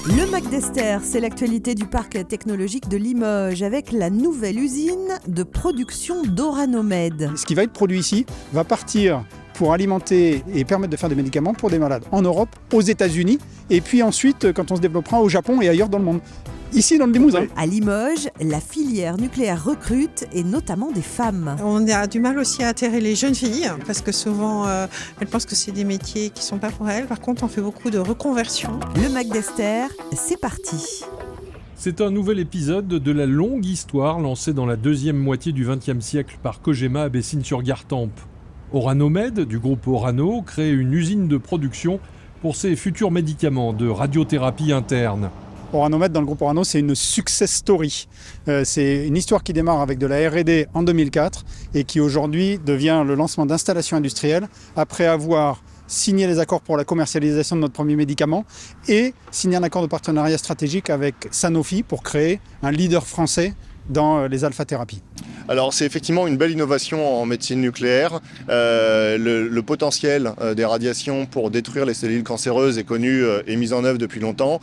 Le Mac d'Esther, c'est l'actualité du parc technologique de Limoges avec la nouvelle usine de production d'Oranomed. Ce qui va être produit ici va partir pour alimenter et permettre de faire des médicaments pour des malades en Europe, aux États-Unis et puis ensuite quand on se développera au Japon et ailleurs dans le monde. Ici dans le Limousin. À Limoges, la filière nucléaire recrute et notamment des femmes. On a du mal aussi à attirer les jeunes filles parce que souvent elles pensent que c'est des métiers qui ne sont pas pour elles. Par contre, on fait beaucoup de reconversion. Le Mac d'Esther, c'est parti. C'est un nouvel épisode de la longue histoire lancée dans la deuxième moitié du XXe siècle par Cogema à Bessines-sur-Gartempe. Oranomed, du groupe Orano, crée une usine de production pour ses futurs médicaments de radiothérapie interne. Oranomed dans le groupe Orano, c'est une success story. C'est une histoire qui démarre avec de la R&D en 2004 et qui aujourd'hui devient le lancement d'installations industrielles après avoir signé les accords pour la commercialisation de notre premier médicament et signé un accord de partenariat stratégique avec Sanofi pour créer un leader français dans les alpha-thérapies. Alors c'est effectivement une belle innovation en médecine nucléaire. Le potentiel des radiations pour détruire les cellules cancéreuses est connu et mis en œuvre depuis longtemps.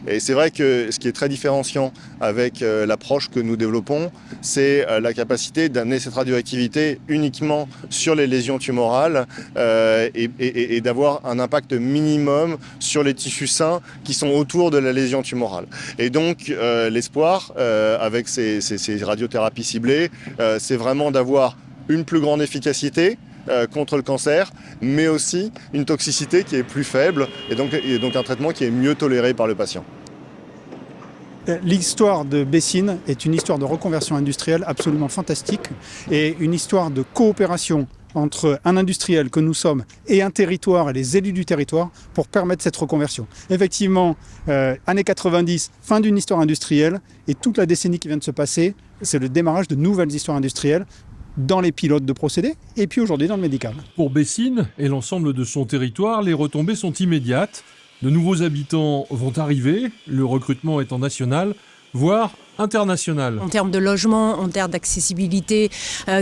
Et c'est vrai que ce qui est très différenciant avec l'approche que nous développons, c'est la capacité d'amener cette radioactivité uniquement sur les lésions tumorales et d'avoir un impact minimum sur les tissus sains qui sont autour de la lésion tumorale. Et donc l'espoir avec ces radiothérapies ciblées, c'est vraiment d'avoir une plus grande efficacité contre le cancer, mais aussi une toxicité qui est plus faible et donc un traitement qui est mieux toléré par le patient. L'histoire de Bessines est une histoire de reconversion industrielle absolument fantastique et une histoire de coopération entre un industriel que nous sommes et un territoire et les élus du territoire pour permettre cette reconversion. Effectivement, années 90, fin d'une histoire industrielle et toute la décennie qui vient de se passer, c'est le démarrage de nouvelles histoires industrielles dans les pilotes de procédés et puis aujourd'hui dans le médical. Pour Bessines et l'ensemble de son territoire, les retombées sont immédiates. De nouveaux habitants vont arriver, le recrutement étant national, voire international. En termes de logement, en termes d'accessibilité,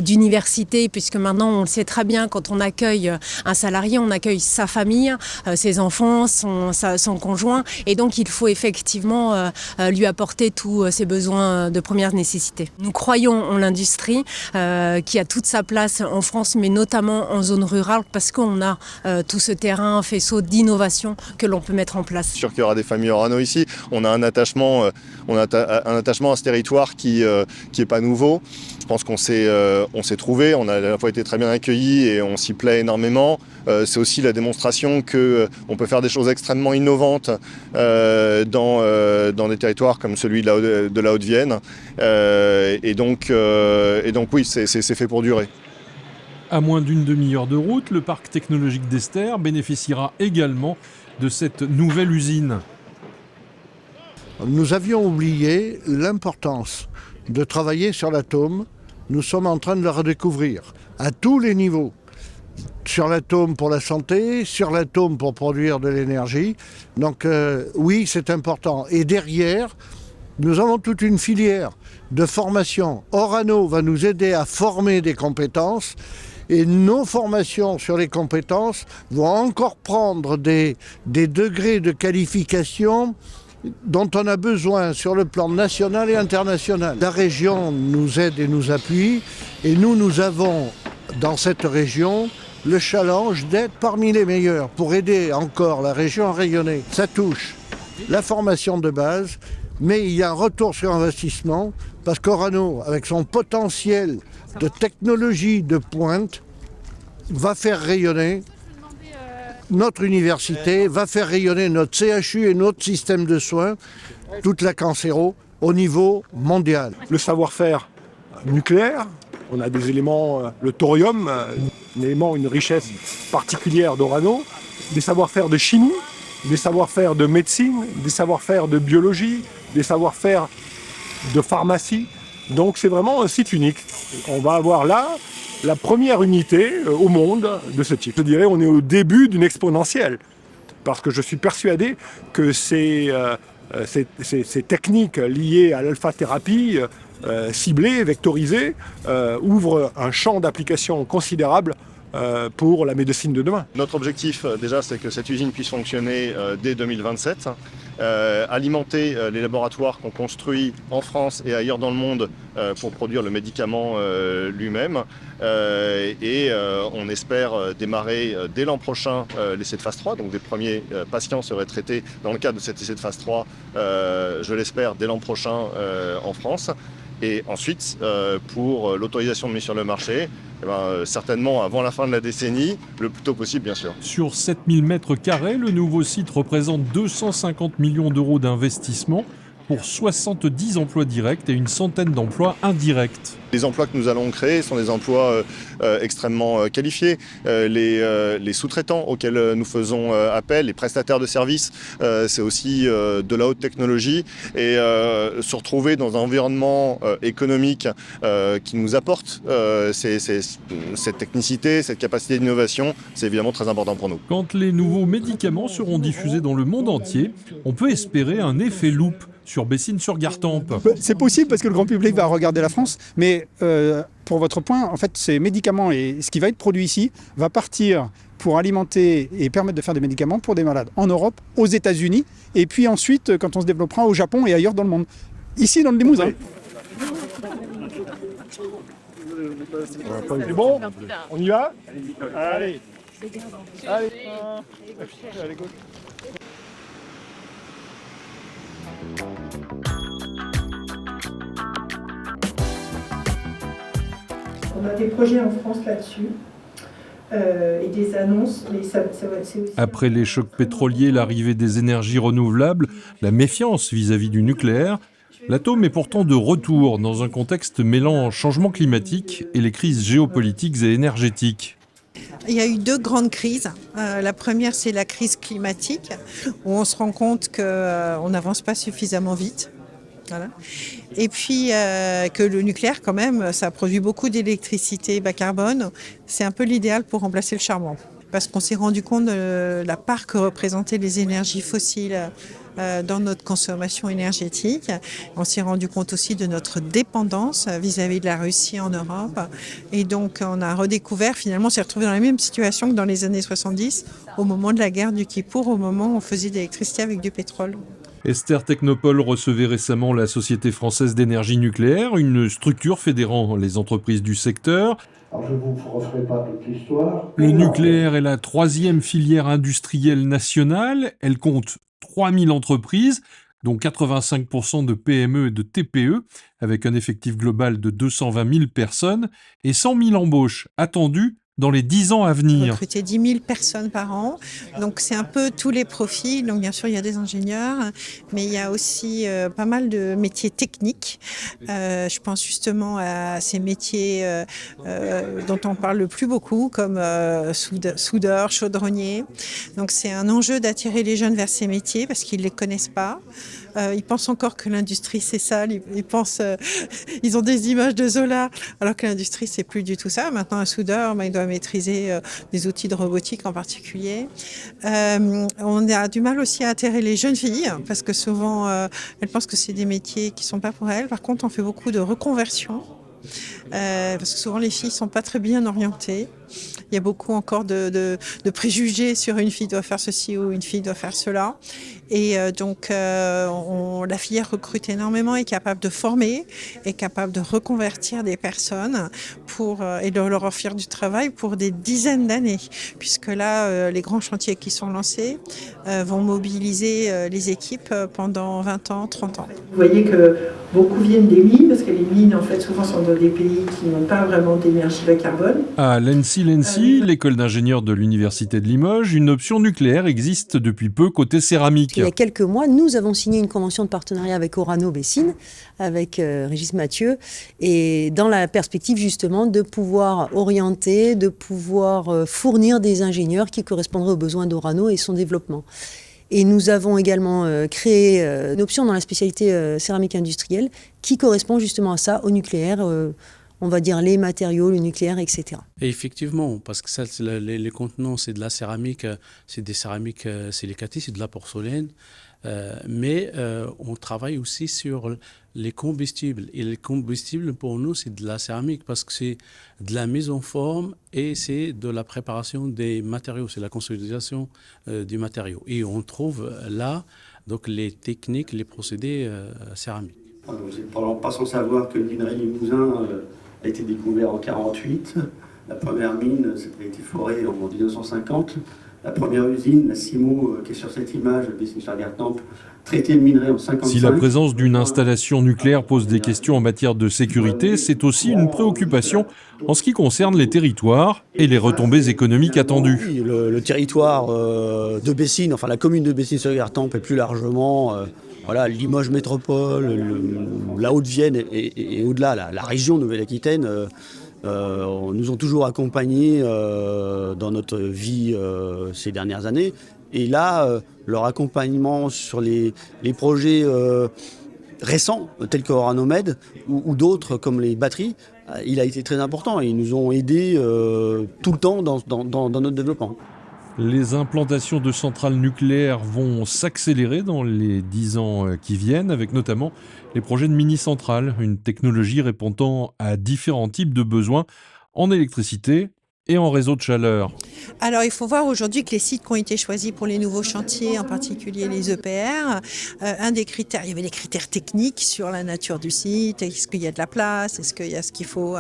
d'université, puisque maintenant on le sait très bien, quand on accueille un salarié, on accueille sa famille, ses enfants, son conjoint, et donc il faut effectivement lui apporter tous ses besoins de première nécessité. Nous croyons en l'industrie qui a toute sa place en France, mais notamment en zone rurale, parce qu'on a tout ce terrain, faisceau d'innovation que l'on peut mettre en place. C'est sûr qu'il y aura des familles Orano ici. On a un attachement à ce territoire qui est pas nouveau. Je pense qu'on s'est trouvé, on a à la fois été très bien accueillis et on s'y plaît énormément. C'est aussi la démonstration qu'on peut faire des choses extrêmement innovantes dans des territoires comme celui de la Haute-Vienne. Et donc oui, c'est fait pour durer. À moins d'une demi-heure de route, le parc technologique d'Esther bénéficiera également de cette nouvelle usine. Nous avions oublié l'importance de travailler sur l'atome. Nous sommes en train de le redécouvrir à tous les niveaux. Sur l'atome pour la santé, sur l'atome pour produire de l'énergie. Donc oui, c'est important. Et derrière, nous avons toute une filière de formation. Orano va nous aider à former des compétences. Et nos formations sur les compétences vont encore prendre des degrés de qualification dont on a besoin sur le plan national et international. La région nous aide et nous appuie et nous avons dans cette région le challenge d'être parmi les meilleurs pour aider encore la région à rayonner. Ça touche la formation de base, mais il y a un retour sur investissement parce qu'Orano, avec son potentiel de technologie de pointe, va faire rayonner notre université, va faire rayonner notre CHU et notre système de soins, toute la cancéro, au niveau mondial. Le savoir-faire nucléaire, on a des éléments, le thorium, un élément, une richesse particulière d'Orano, des savoir-faire de chimie, des savoir-faire de médecine, des savoir-faire de biologie, des savoir-faire de pharmacie. Donc c'est vraiment un site unique. On va avoir là la première unité au monde de ce type. Je dirais on est au début d'une exponentielle, parce que je suis persuadé que ces techniques liées à l'alpha-thérapie, ciblées, vectorisées, ouvrent un champ d'application considérable pour la médecine de demain. Notre objectif, déjà, c'est que cette usine puisse fonctionner dès 2027, alimenter les laboratoires qu'on construit en France et ailleurs dans le monde pour produire le médicament lui-même. On espère démarrer dès l'an prochain l'essai de phase 3. Donc des premiers patients seraient traités dans le cadre de cet essai de phase 3, je l'espère, dès l'an prochain en France. Et ensuite, pour l'autorisation de mise sur le marché, certainement avant la fin de la décennie, le plus tôt possible bien sûr. Sur 7000 mètres carrés, le nouveau site représente 250 millions d'euros d'investissement pour 70 emplois directs et une centaine d'emplois indirects. Les emplois que nous allons créer sont des emplois extrêmement qualifiés. Les sous-traitants auxquels nous faisons appel, les prestataires de services, c'est aussi de la haute technologie. Et se retrouver dans un environnement économique qui nous apporte cette technicité, cette capacité d'innovation, c'est évidemment très important pour nous. Quand les nouveaux médicaments seront diffusés dans le monde entier, on peut espérer un effet loupe sur Bessines-sur-Gartempe. C'est possible parce que le grand public va regarder la France, mais pour votre point, en fait, ces médicaments et ce qui va être produit ici va partir pour alimenter et permettre de faire des médicaments pour des malades en Europe, aux États-Unis, et puis ensuite, quand on se développera au Japon et ailleurs dans le monde. Ici, dans le Limousin. C'est bon? On y va? Allez. Allez. Allez, go. On a des projets en France là-dessus et des annonces. Mais c'est aussi... Après les chocs pétroliers, l'arrivée des énergies renouvelables, la méfiance vis-à-vis du nucléaire, l'atome est pourtant de retour dans un contexte mêlant changement climatique et les crises géopolitiques et énergétiques. Il y a eu deux grandes crises. La première, c'est la crise climatique, où on se rend compte qu'on n'avance pas suffisamment vite. Voilà. Et puis que le nucléaire, quand même, ça produit beaucoup d'électricité bas carbone. C'est un peu l'idéal pour remplacer le charbon. Parce qu'on s'est rendu compte de la part que représentaient les énergies fossiles dans notre consommation énergétique. On s'est rendu compte aussi de notre dépendance vis-à-vis de la Russie en Europe. Et donc, on a redécouvert, finalement, on s'est retrouvé dans la même situation que dans les années 70, au moment de la guerre du Kippour, au moment où on faisait de l'électricité avec du pétrole. Esther Technopole recevait récemment la Société française d'énergie nucléaire, une structure fédérant les entreprises du secteur. Alors je ne vous referai pas toute l'histoire. Le nucléaire est la 3e filière industrielle nationale. Elle compte 3000 entreprises, dont 85% de PME et de TPE, avec un effectif global de 220 000 personnes et 100 000 embauches attendues dans les 10 ans à venir. Recruter 10 000 personnes par an. Donc, c'est un peu tous les profils. Donc, bien sûr, il y a des ingénieurs, mais il y a aussi pas mal de métiers techniques. Je pense justement à ces métiers dont on parle le plus beaucoup, comme soudeur, chaudronnier. Donc, c'est un enjeu d'attirer les jeunes vers ces métiers parce qu'ils ne les connaissent pas. Ils pensent encore que l'industrie, c'est ça. Ils ont des images de Zola, alors que l'industrie, c'est plus du tout ça. Maintenant, un soudeur, il doit maîtriser des outils de robotique en particulier. On a du mal aussi à attirer les jeunes filles, parce que souvent, elles pensent que c'est des métiers qui ne sont pas pour elles. Par contre, on fait beaucoup de reconversion. Parce que souvent les filles sont pas très bien orientées. Il y a beaucoup encore de préjugés sur une fille doit faire ceci ou une fille doit faire cela. Et donc la filière recrute énormément, est capable de former, est capable de reconvertir des personnes et de leur offrir du travail pour des dizaines d'années. Puisque là, les grands chantiers qui sont lancés vont mobiliser les équipes pendant 20 ans, 30 ans. Vous voyez que beaucoup viennent des mines, parce que les mines, en fait, souvent sont dans des pays qui n'ont pas vraiment d'énergie bas carbone. À l'ENSI, l'école d'ingénieurs de l'Université de Limoges, une option nucléaire existe depuis peu côté céramique. Il y a quelques mois, nous avons signé une convention de partenariat avec Orano Bessines, avec Régis Mathieu, et dans la perspective justement de pouvoir orienter, de pouvoir fournir des ingénieurs qui correspondraient aux besoins d'Orano et son développement. Et nous avons également créé une option dans la spécialité céramique industrielle qui correspond justement à ça, au nucléaire. on va dire, les matériaux, le nucléaire, etc. Et effectivement, parce que ça, les contenants, c'est de la céramique, c'est des céramiques silicatées, c'est de la porcelaine. Mais on travaille aussi sur les combustibles. Et les combustibles, pour nous, c'est de la céramique parce que c'est de la mise en forme et c'est de la préparation des matériaux, c'est la consolidation du matériau. Et on trouve là donc, les techniques, les procédés céramiques. Vous n'êtes probablement pas sans savoir que le minerai Limousin a été découvert en 1948. La première mine, ça a été forée en 1950. La première usine, la CIMO, qui est sur cette image, Bessines-sur-Gartempe, traitait le minerai en 1955. Si la présence d'une installation nucléaire pose des questions en matière de sécurité, c'est aussi une préoccupation en ce qui concerne les territoires et les retombées économiques attendues. Oui, le territoire de Bessines, enfin la commune de Bessines-sur-Gartempe et plus largement Limoges Métropole, la Haute-Vienne et au-delà, la région Nouvelle-Aquitaine, nous ont toujours accompagnés dans notre vie ces dernières années. Et là, leur accompagnement sur les projets récents, tels que Oranomed ou d'autres comme les batteries, il a été très important et ils nous ont aidés tout le temps dans notre développement. Les implantations de centrales nucléaires vont s'accélérer dans les 10 ans qui viennent, avec notamment les projets de mini-centrales, une technologie répondant à différents types de besoins en électricité et en réseau de chaleur. Alors il faut voir aujourd'hui que les sites qui ont été choisis pour les nouveaux chantiers, en particulier les EPR, un des critères, il y avait les critères techniques sur la nature du site, est-ce qu'il y a de la place, est-ce qu'il y a ce qu'il faut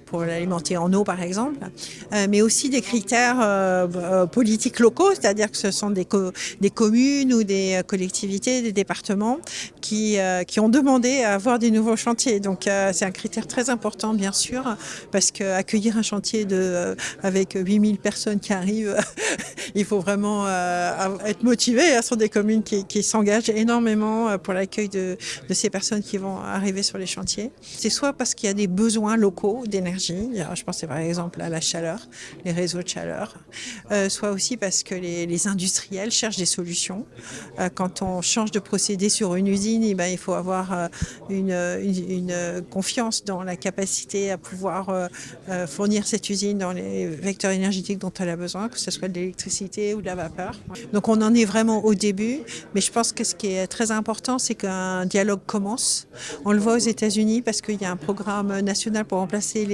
pour l'alimenter en eau par exemple, mais aussi des critères politiques locaux, c'est-à-dire que ce sont des communes ou des collectivités, des départements qui ont demandé à avoir des nouveaux chantiers. Donc c'est un critère très important bien sûr, parce qu'accueillir un chantier avec 8000 personnes qui arrivent, il faut vraiment être motivé. Ce sont des communes qui s'engagent énormément pour l'accueil de ces personnes qui vont arriver sur les chantiers. C'est soit parce qu'il y a des besoins locaux d'énergie, je pense par exemple à la chaleur, les réseaux de chaleur, soit aussi parce que les industriels cherchent des solutions. Quand on change de procédé sur une usine, il faut avoir une confiance dans la capacité à pouvoir fournir cette usine dans les vecteurs énergétiques dont elle a besoin, que ce soit de l'électricité ou de la vapeur. Donc on en est vraiment au début, mais je pense que ce qui est très important, c'est qu'un dialogue commence. On le voit aux États-Unis parce qu'il y a un programme national pour remplacer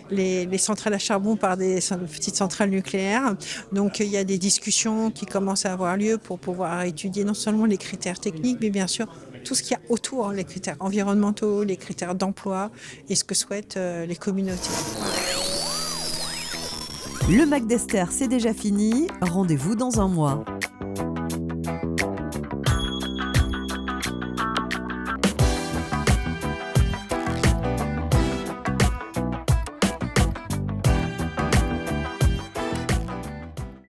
les centrales à charbon par des petites centrales nucléaires. Donc il y a des discussions qui commencent à avoir lieu pour pouvoir étudier non seulement les critères techniques, mais bien sûr tout ce qu'il y a autour, les critères environnementaux, les critères d'emploi et ce que souhaitent les communautés. Le Mac d'Esther, c'est déjà fini. Rendez-vous dans un mois.